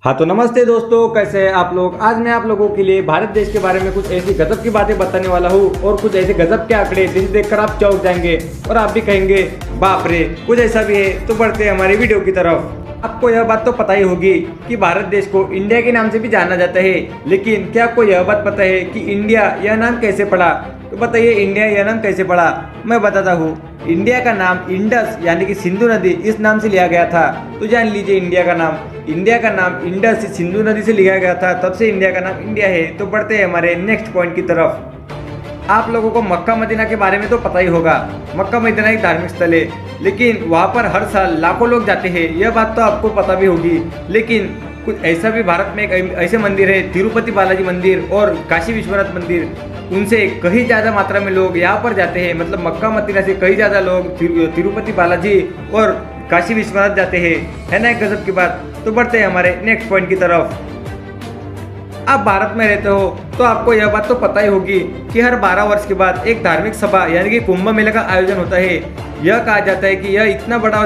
हाँ तो नमस्ते दोस्तों, कैसे हैं आप लोग। आज मैं आप लोगों के लिए भारत देश के बारे में कुछ ऐसी गजब की बातें बताने वाला हूँ और कुछ ऐसे गजब के आंकड़े जिन्हें देखकर आप चौंक जाएंगे और आप भी कहेंगे बाप रे, कुछ ऐसा भी है। तो बढ़ते हैं हमारी वीडियो की तरफ। आपको यह बात तो पता ही होगी कि भारत देश को इंडिया के नाम से भी जाना जाता है, लेकिन क्या आपको यह बात पता है कि इंडिया यह नाम कैसे पड़ा। तो बताइए इंडिया यह नाम कैसे पड़ा। मैं बताता हूँ। इंडिया का नाम इंडस यानी कि सिंधु नदी इस नाम से लिया गया था। तो जान लीजिए इंडिया का नाम इंडस सिंधु नदी से लिया गया था, तब से इंडिया का नाम इंडिया है। तो बढ़ते हैं हमारे नेक्स्ट पॉइंट की तरफ। आप लोगों को मक्का मदीना के बारे में तो पता ही होगा। मक्का मदीना एक धार्मिक स्थल है, लेकिन वहाँ पर हर साल लाखों लोग जाते हैं। यह बात तो आपको पता भी होगी। लेकिन कुछ ऐसा भी भारत में एक ऐसे मंदिर है, तिरुपति बालाजी मंदिर और काशी विश्वनाथ मंदिर, उनसे कहीं ज़्यादा मात्रा में लोग यहाँ पर जाते हैं। मतलब मक्का मदीना से कहीं ज़्यादा लोग तिरुपति बालाजी और काशी विश्वनाथ जाते हैं। है ना एक गजब की बात। तो बढ़ते हैं हमारे नेक्स्ट पॉइंट की तरफ। आप भारत में रहते हो तो आपको यह बात तो पता ही होगी कि हर 12 वर्ष के बाद एक धार्मिक सभा यानी कि कुंभ मेले का आयोजन होता है। यह कहा जाता है कि यह इतना बड़ा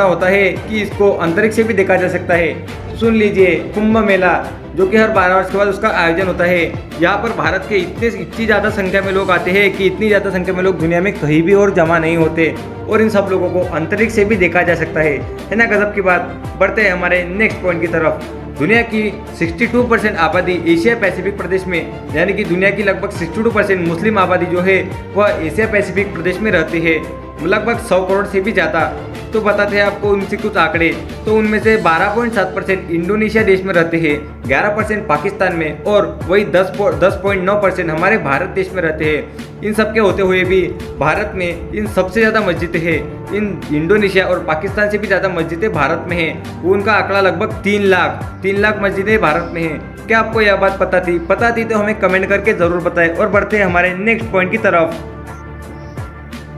होता है कि इसको अंतरिक्ष से भी देखा जा सकता है। सुन लीजिए, कुंभ मेला जो कि हर 12 वर्ष के बाद उसका आयोजन होता है। यहाँ पर भारत के इतनी ज़्यादा संख्या में लोग आते हैं कि इतनी ज़्यादा संख्या में लोग दुनिया में कहीं भी और जमा नहीं होते, और इन सब लोगों को अंतरिक्ष से भी देखा जा सकता है ना गजब की बात। बढ़ते हैं हमारे नेक्स्ट पॉइंट की तरफ। दुनिया की 62% आबादी एशिया पैसिफिक प्रदेश में, यानी कि दुनिया की लगभग 62% मुस्लिम आबादी जो है वह एशिया पैसिफिक प्रदेश में रहती है, लगभग 100 करोड़ से भी ज़्यादा। तो बताते हैं आपको उनसे कुछ आंकड़े। तो उनमें से 12.7% इंडोनेशिया देश में रहते हैं, 11% पाकिस्तान में और वही 10.9% हमारे भारत देश में रहते हैं। इन सब के होते हुए भी भारत में इन सबसे ज़्यादा मस्जिदें हैं। इन इंडोनेशिया और पाकिस्तान से भी ज़्यादा मस्जिदें भारत में हैं। उनका आंकड़ा लगभग 3 लाख मस्जिदें भारत में हैं। क्या आपको यह बात पता थी तो हमें कमेंट करके ज़रूर बताएं। और बढ़ते हैं हमारे नेक्स्ट पॉइंट की तरफ।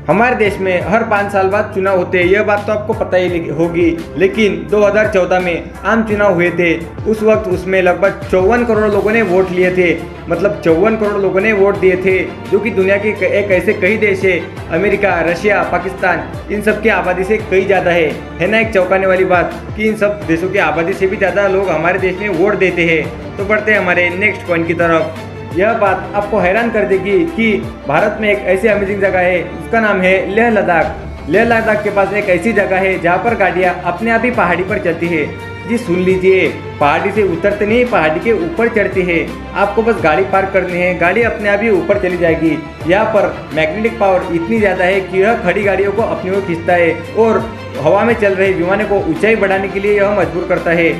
हमारे देश में हर 5 साल बाद चुनाव होते हैं, यह बात तो आपको पता ही होगी। लेकिन 2014 में आम चुनाव हुए थे। उस वक्त उसमें लगभग 54 करोड़ लोगों ने वोट लिए थे। मतलब 54 करोड़ लोगों ने वोट दिए थे, जो कि दुनिया के एक ऐसे कई देश है, अमेरिका, रशिया, पाकिस्तान, इन सब की आबादी से कई ज़्यादा है ना एक चौंकाने वाली बात कि इन सब देशों की आबादी से भी ज़्यादा लोग हमारे देश में वोट देते हैं। तो बढ़ते हैं हमारे नेक्स्ट पॉइंट की तरफ। यह बात आपको हैरान कर देगी कि भारत में एक ऐसी अमेजिंग जगह है, उसका नाम है लेह लद्दाख। लेह लद्दाख के पास एक ऐसी जगह है जहाँ पर गाड़ियाँ अपने आप ही पहाड़ी पर चलती है। जी सुन लीजिए, पहाड़ी से उतरते नहीं, पहाड़ी के ऊपर चढ़ती है। आपको बस गाड़ी पार्क करनी है, गाड़ी अपने आप ही ऊपर चली जाएगी। यहाँ पर मैग्नेटिक पावर इतनी ज़्यादा है कि यह खड़ी गाड़ियों को अपनी ओर खींचता है और हवा में चल रहे विमानों को ऊंचाई बढ़ाने के लिए यह मजबूर करता है।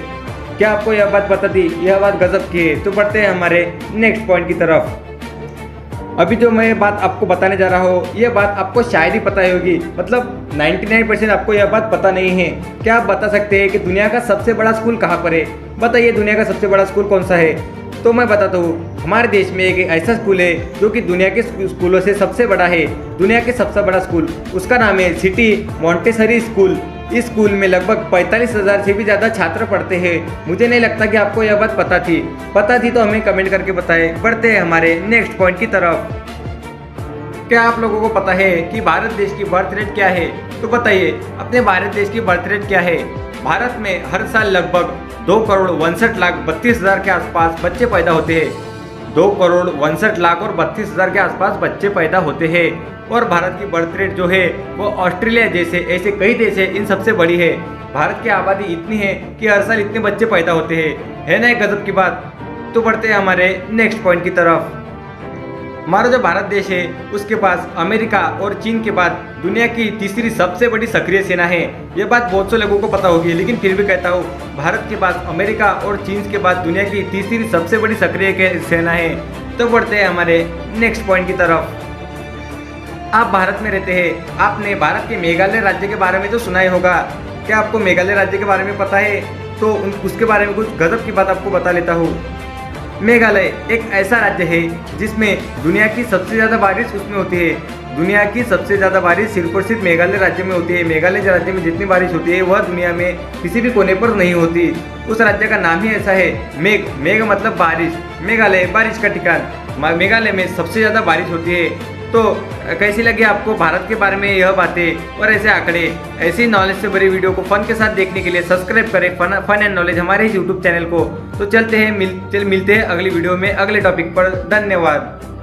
क्या आपको यह बात पता थी? यह बात गजब की है। तो बढ़ते हैं हमारे नेक्स्ट पॉइंट की तरफ। अभी जो मैं बात आपको बताने जा रहा हूँ, यह बात आपको शायद ही पता होगी। मतलब 99% आपको यह बात पता नहीं है। क्या आप बता सकते हैं कि दुनिया का सबसे बड़ा स्कूल कहाँ पर है? बताइए दुनिया का सबसे बड़ा स्कूल कौन सा है? तो मैं बताता हूँ, हमारे देश में एक ऐसा स्कूल है जो कि दुनिया के स्कूलों से सबसे बड़ा है। दुनिया के सबसे बड़ा स्कूल, उसका नाम है सिटी मॉन्टेसरी स्कूल। इस स्कूल में लगभग 45,000 से भी ज़्यादा छात्र पढ़ते हैं। मुझे नहीं लगता कि आपको यह बात पता थी तो हमें कमेंट करके बताएं। बढ़ते हैं हमारे नेक्स्ट पॉइंट की तरफ। क्या आप लोगों को पता है कि भारत देश की बर्थ रेट क्या है? तो बताइए अपने भारत देश की बर्थ रेट क्या है? भारत में हर साल लगभग 2,62,32,000 के आसपास बच्चे पैदा होते हैं। 2,62,00,000 और 32,000 के आसपास बच्चे पैदा होते हैं। और भारत की बर्थ रेट जो है वो ऑस्ट्रेलिया जैसे ऐसे कई देश है इन सबसे बड़ी है। भारत की आबादी इतनी है कि हर साल इतने बच्चे पैदा होते हैं। है ना एक गजब की बात। तो बढ़ते हैं हमारे नेक्स्ट पॉइंट की तरफ। हमारा जो भारत देश है उसके पास अमेरिका और चीन के बाद दुनिया की तीसरी सबसे बड़ी सक्रिय सेना है। ये बात बहुत से लोगों को पता होगी, लेकिन फिर भी कहता हूँ, भारत के पास अमेरिका और चीन के बाद दुनिया की तीसरी सबसे बड़ी सक्रिय सेना है। तो बढ़ते हैं हमारे नेक्स्ट पॉइंट की तरफ। आप भारत में रहते हैं, आपने भारत के मेघालय राज्य के बारे में तो सुना ही होगा। क्या आपको मेघालय राज्य के बारे में पता है? तो उसके बारे में कुछ गजब की बात आपको बता लेता हूँ। मेघालय एक ऐसा राज्य है जिसमें दुनिया की सबसे ज़्यादा बारिश उसमें होती है। दुनिया की सबसे ज़्यादा बारिश सिर्फ और सिर्फ मेघालय राज्य में होती है। मेघालय राज्य में जितनी बारिश होती है वह दुनिया में किसी भी कोने पर नहीं होती। उस राज्य का नाम ही ऐसा है, मेघ मतलब बारिश। मेघालय बारिश का ठिकाना। मेघालय में सबसे ज़्यादा बारिश होती है। तो कैसी लगी आपको भारत के बारे में यह बातें और ऐसे आंकड़े, ऐसी नॉलेज से भरी वीडियो को फन के साथ देखने के लिए सब्सक्राइब करें फन एंड नॉलेज हमारे यूट्यूब चैनल को। तो चलते हैं मिलते हैं अगली वीडियो में अगले टॉपिक पर। धन्यवाद।